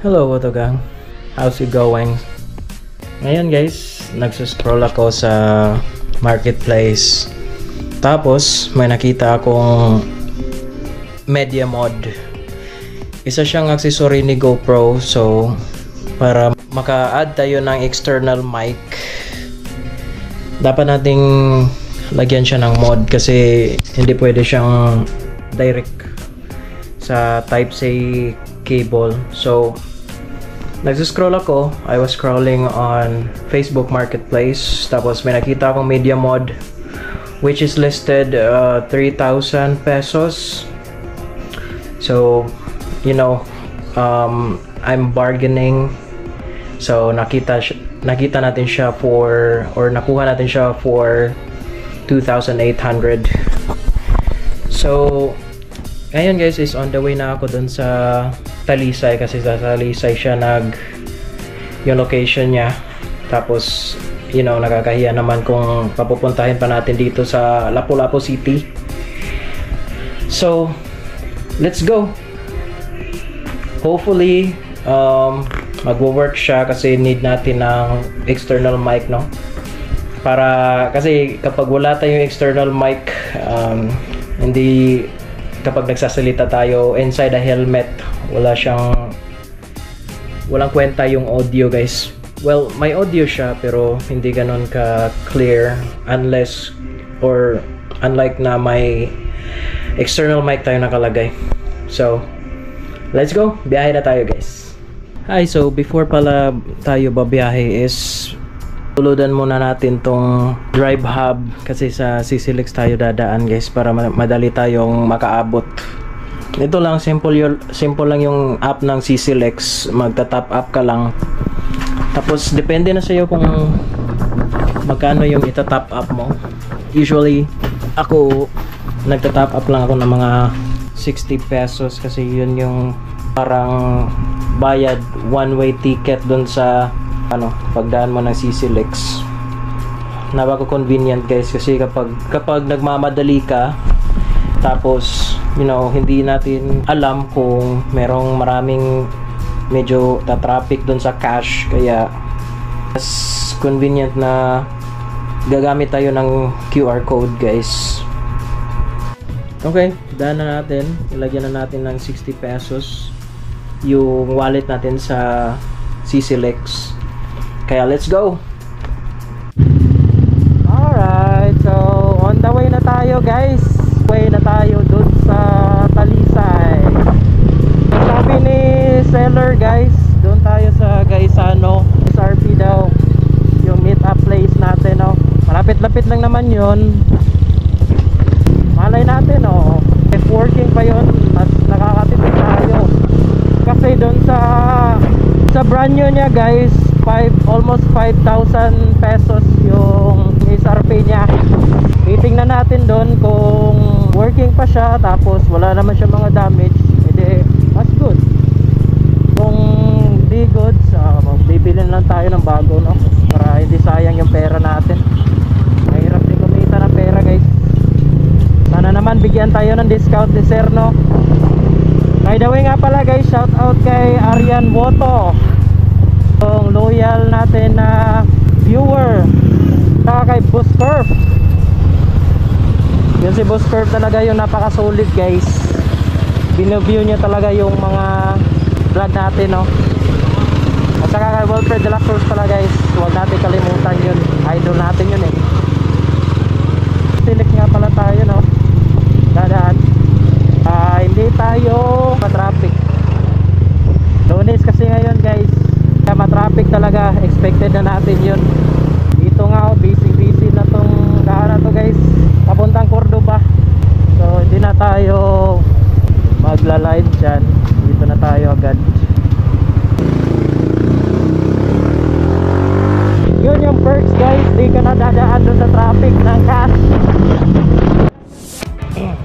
Hello Otogang, how's it going? Ngayon guys, nagsuscroll ako sa marketplace. Tapos may nakita akong media mod. Isa siyang accessory ni GoPro, so para maka-add tayo ng external mic, dapat nating lagyan siya ng mod kasi hindi pwede siyang direct sa Type-C cable. So nagsuscroll ako. I was scrolling on Facebook Marketplace. Tapos may nakita akong media mod which is listed 3,000 pesos. So, you know, I'm bargaining. So, nakita natin siya for, or nakuha natin siya for 2,800. So, ngayon guys is on the way na ako dun sa Talisay kasi sa Talisay siya yung location niya. Tapos you know, nakakahiya naman kung papupuntahin pa natin dito sa Lapu-Lapu City. So let's go. Hopefully magwo-work siya kasi need natin ng external mic, no? Para kasi kapag wala tayong external mic, hindi, kapag nagsasalita tayo inside a helmet, walang kwenta yung audio guys. Well, may audio siya pero hindi ganon ka clear unlike na may external mic tayo nakalagay. So let's go, biyahe na tayo guys. Hi, so before pala tayo babiyahe is tuludan muna natin tong drive hub kasi sa CCLEX tayo dadaan guys para madali tayong makaabot. Ito lang, simple lang yung app ng CCLEX. Magta-top up ka lang. Tapos depende na sa iyo kung magkano yung ita-top up mo. Usually ako nagta-top up lang ako ng mga 60 pesos kasi yun yung parang bayad one-way ticket dun sa pagdaan mo ng CCLEX. Napaka-convenient guys kasi kapag nagmamadali ka tapos you know, hindi natin alam kung merong maraming medyo traffic dun sa cash, kaya mas convenient na gagamit tayo ng QR code guys. Okay, daan na natin, ilagyan na natin ng 60 pesos yung wallet natin sa CCLEX. Kaya let's go. Alright, so on the way na tayo guys. Way na tayo dun sa Talisay. Sabi ni seller guys, doon tayo sa Gaisano. SRP daw yung meet up place natin, no? Malapit-lapit lang naman yun. Malay natin, no? If working pa yun, mas nakakatipid tayo kasi doon sa brand new niya guys, almost 5,000 pesos yung SRP niya. Titingnan natin doon kung working pa siya tapos wala naman siya mga damage, edi mas good. Kung di good, magbibilin lang tayo ng bago, no? Para hindi sayang yung pera natin. Mahirap din kumita ng pera guys. Sana naman bigyan tayo ng discount ni sir, no? By the way nga pala guys, shout out kay Arian Woto, yung loyal natin na viewer. Saka kay Boss Curve. Yun si Boss Curve talaga yung napaka-solid guys. Bineview niya talaga yung mga vlog natin, no? At saka kay Wilfred de la Cruz pala guys, huwag natin kalimutan yun. Idol natin yun eh. Select nga pala tayo, no? Dadaan. Hindi tayo matraffic. Lunes kasi ngayon guys, kaya matraffic talaga. Expected na natin yun. Dito nga busy na tong daan na to guys, papuntang Cordoba. So hindi na tayo magla-live dyan, dito na tayo agad. Yun yung yung perks guys, di ka na dadaan doon sa traffic ng cash.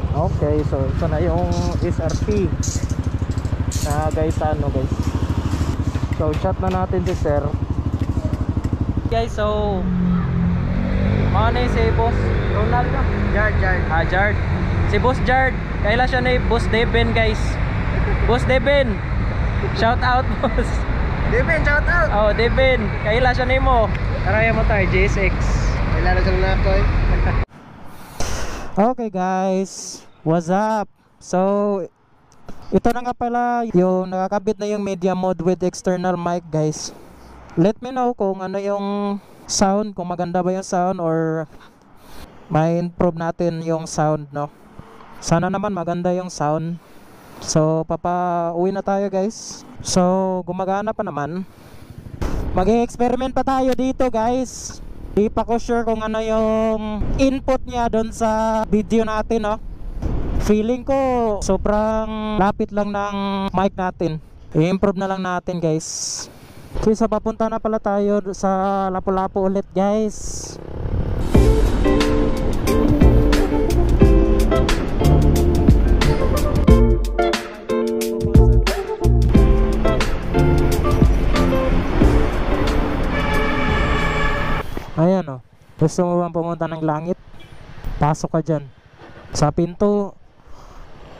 Okay, so ito na yung SRT na guys, ano guys. So chat na natin si sir. Guys, so mana si Boss Ronald na? Jard. Si Boss Jard, kaila siya ni Boss Devin guys. Boss Devin, shout out boss. Devin, shout out! Oh, Devin, kaila siya nimo. Araya mo tayo, JSX. Kailangan sa na ako eh. Okay guys, what's up? So, ito na nga pala yung nakakabit na yung media mode with external mic guys. Let me know kung ano yung sound, kung maganda ba yung sound or may improve natin yung sound, no? Sana naman maganda yung sound. So, uwi na tayo guys. So, gumagana pa naman. Mag-experiment pa tayo dito guys. Di pa ko sure kung ano yung input niya doon sa video natin, no? Feeling ko sobrang lapit lang ng mic natin. I-improve na lang natin guys. Okay, so papunta na pala tayo sa Lapu-Lapu ulit guys. Ayan o, gusto mo bang pumunta ng langit? Pasok ka dyan sa pinto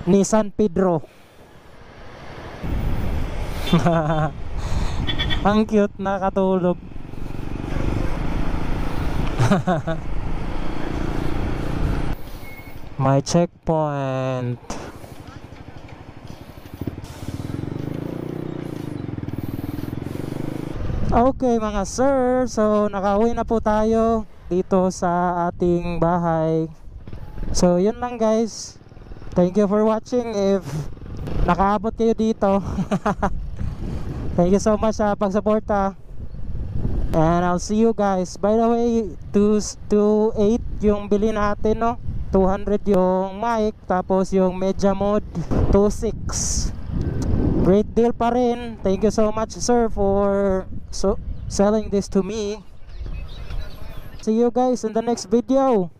ni San Pedro. Ang cute, nakatulog. My checkpoint. Okay mga sir, so nakauwi na po tayo dito sa ating bahay. So yun lang guys. Thank you for watching. If nakaabot kayo dito thank you so much sa pagsuporta. And I'll see you guys. By the way, 228 yung bili natin, no? 200 yung mic, tapos yung media mode 26. Great deal pa rin. Thank you so much sir for selling this to me. See you guys in the next video.